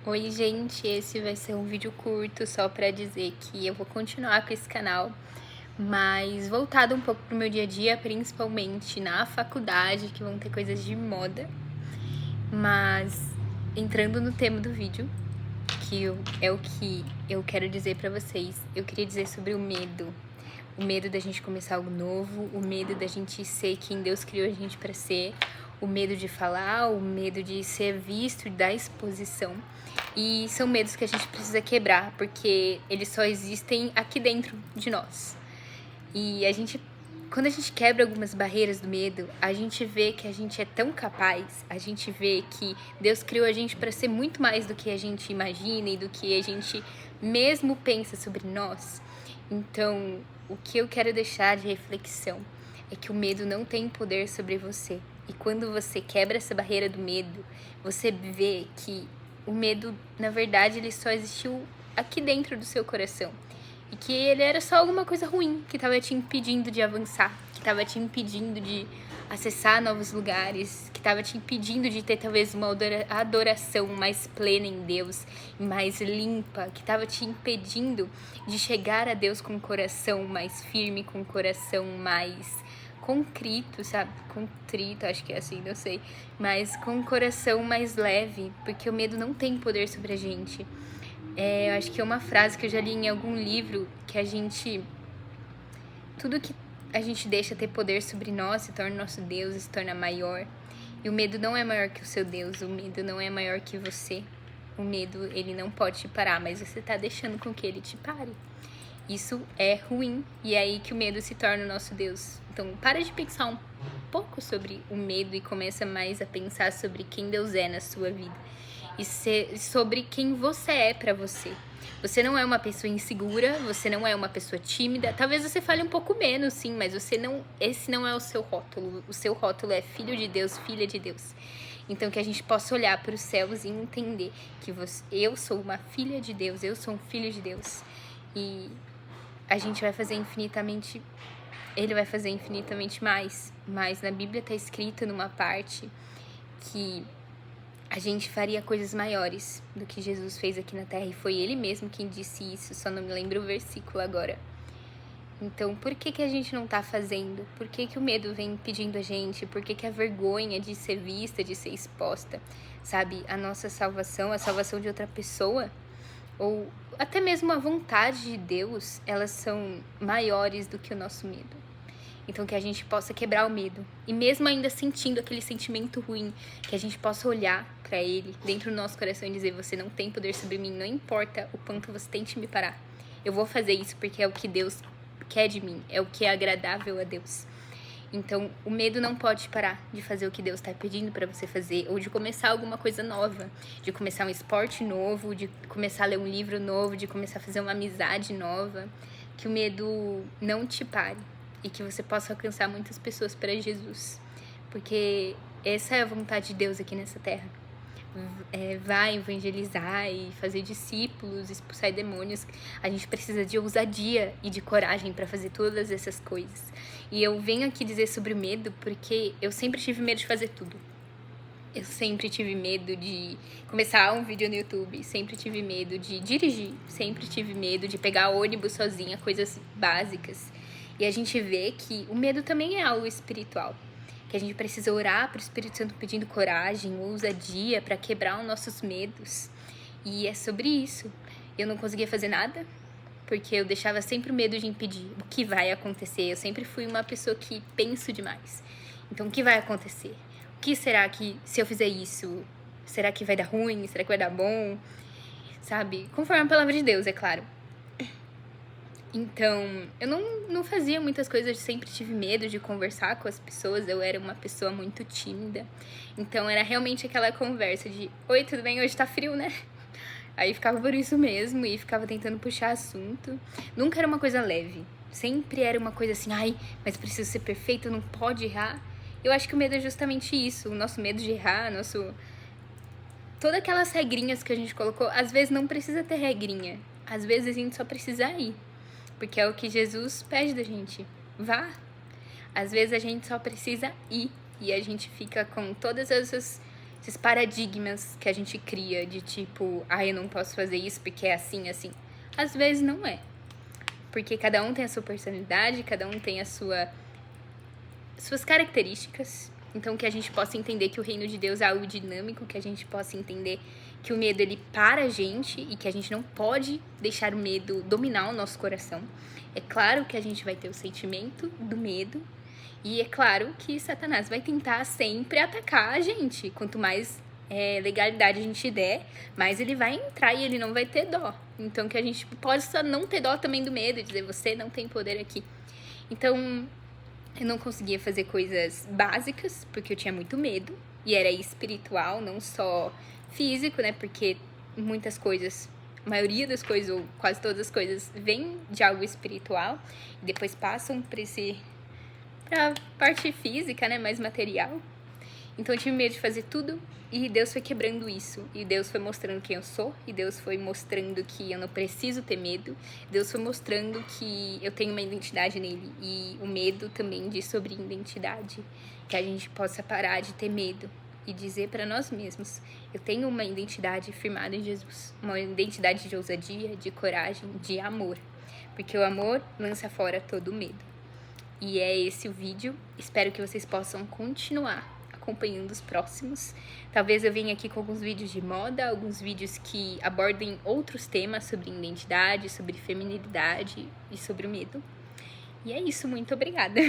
Oi, gente, esse vai ser um vídeo curto só pra dizer que eu vou continuar com esse canal, mas voltado um pouco pro meu dia a dia, principalmente na faculdade, que vão ter coisas de moda. Mas entrando no tema do vídeo, é o que eu quero dizer pra vocês, eu queria dizer sobre o medo. O medo da gente começar algo novo, o medo da gente ser quem Deus criou a gente pra ser, o medo de falar, o medo de ser visto, da exposição. E são medos que a gente precisa quebrar, porque eles só existem aqui dentro de nós. E quando a gente quebra algumas barreiras do medo, a gente vê que a gente é tão capaz, a gente vê que Deus criou a gente para ser muito mais do que a gente imagina e do que a gente mesmo pensa sobre nós. Então, o que eu quero deixar de reflexão é que o medo não tem poder sobre você. E quando você quebra essa barreira do medo, você vê que o medo, na verdade, ele só existiu aqui dentro do seu coração. E que ele era só alguma coisa ruim que estava te impedindo de avançar, que estava te impedindo de acessar novos lugares, que estava te impedindo de ter talvez uma adoração mais plena em Deus, mais limpa, que estava te impedindo de chegar a Deus com o coração mais firme, com o coração mais contrito, sabe? Contrito, acho que é assim, não sei. Mas com o coração mais leve, porque o medo não tem poder sobre a gente. Eu acho que é uma frase que eu já li em algum livro, que tudo que a gente deixa ter poder sobre nós se torna nosso Deus, se torna maior. E o medo não é maior que o seu Deus, o medo não é maior que você. O medo, ele não pode te parar, mas você tá deixando com que ele te pare. Isso é ruim, e é aí que o medo se torna o nosso Deus. Então, para de pensar um pouco sobre o medo e começa mais a pensar sobre quem Deus é na sua vida. E sobre quem você é pra você. Você não é uma pessoa insegura, você não é uma pessoa tímida. Talvez você fale um pouco menos, sim, mas esse não é o seu rótulo. O seu rótulo é filho de Deus, filha de Deus. Então que a gente possa olhar para os céus e entender que eu sou uma filha de Deus, eu sou um filho de Deus. E a gente vai fazer infinitamente, ele vai fazer infinitamente mais. Mas na Bíblia está escrito numa parte que a gente faria coisas maiores do que Jesus fez aqui na Terra. E foi ele mesmo quem disse isso, só não me lembro o versículo agora. Então, por que a gente não tá fazendo? Por que o medo vem impedindo a gente? Por que a vergonha de ser vista, de ser exposta? Sabe, a nossa salvação, a salvação de outra pessoa, ou até mesmo a vontade de Deus, elas são maiores do que o nosso medo. Então que a gente possa quebrar o medo. E mesmo ainda sentindo aquele sentimento ruim, que a gente possa olhar pra ele dentro do nosso coração e dizer: você não tem poder sobre mim, não importa o quanto você tente me parar. Eu vou fazer isso porque é o que Deus quer de mim, é o que é agradável a Deus. Então, o medo não pode parar de fazer o que Deus está pedindo para você fazer, ou de começar alguma coisa nova, de começar um esporte novo, de começar a ler um livro novo, de começar a fazer uma amizade nova. Que o medo não te pare e que você possa alcançar muitas pessoas para Jesus, porque essa é a vontade de Deus aqui nessa terra. Vai evangelizar e fazer discípulos, expulsar demônios. A gente precisa de ousadia e de coragem para fazer todas essas coisas. E eu venho aqui dizer sobre o medo porque eu sempre tive medo de fazer tudo. Eu sempre tive medo de começar um vídeo no YouTube, sempre tive medo de dirigir, sempre tive medo de pegar ônibus sozinha, coisas básicas. E a gente vê que o medo também é algo espiritual. Que a gente precisa orar para o Espírito Santo pedindo coragem, ousadia para quebrar os nossos medos. E é sobre isso. Eu não conseguia fazer nada, porque eu deixava sempre o medo de impedir o que vai acontecer. Eu sempre fui uma pessoa que penso demais. Então, o que vai acontecer? O que será que, se eu fizer isso, será que vai dar ruim? Será que vai dar bom? Sabe? Conforme a palavra de Deus, é claro. Então, eu não fazia muitas coisas, sempre tive medo de conversar com as pessoas, eu era uma pessoa muito tímida. Então, era realmente aquela conversa de: oi, tudo bem? Hoje tá frio, né? Aí ficava por isso mesmo e ficava tentando puxar assunto. Nunca era uma coisa leve, sempre era uma coisa assim: ai, mas preciso ser perfeito, não pode errar. Eu acho que o medo é justamente isso, o nosso medo de errar, todas aquelas regrinhas que a gente colocou. Às vezes não precisa ter regrinha, às vezes a gente só precisa ir. Porque é o que Jesus pede da gente. Vá. Às vezes a gente só precisa ir. E a gente fica com todas essas esses paradigmas que a gente cria de tipo, eu não posso fazer isso porque é assim, assim. Às vezes não é. Porque cada um tem a sua personalidade, cada um tem suas características. Então, que a gente possa entender que o reino de Deus é algo dinâmico, que a gente possa entender que o medo, ele para a gente e que a gente não pode deixar o medo dominar o nosso coração. É claro que a gente vai ter o sentimento do medo e é claro que Satanás vai tentar sempre atacar a gente. Quanto mais legalidade a gente der, mais ele vai entrar e ele não vai ter dó. Então, que a gente possa não ter dó também do medo, dizer, você não tem poder aqui. Então, eu não conseguia fazer coisas básicas, porque eu tinha muito medo. E era espiritual, não só físico, né? Porque muitas coisas, a maioria das coisas, ou quase todas as coisas, vem de algo espiritual. E depois passam pra parte física, né? Mais material. Então eu tive medo de fazer tudo e Deus foi quebrando isso. E Deus foi mostrando quem eu sou. E Deus foi mostrando que eu não preciso ter medo. Deus foi mostrando que eu tenho uma identidade nele. E o medo também diz sobre identidade. Que a gente possa parar de ter medo e dizer para nós mesmos: eu tenho uma identidade firmada em Jesus. Uma identidade de ousadia, de coragem, de amor. Porque o amor lança fora todo o medo. E é esse o vídeo. Espero que vocês possam continuar acompanhando os próximos. Talvez eu venha aqui com alguns vídeos de moda, alguns vídeos que abordem outros temas sobre identidade, sobre feminilidade e sobre o medo. E é isso, muito obrigada!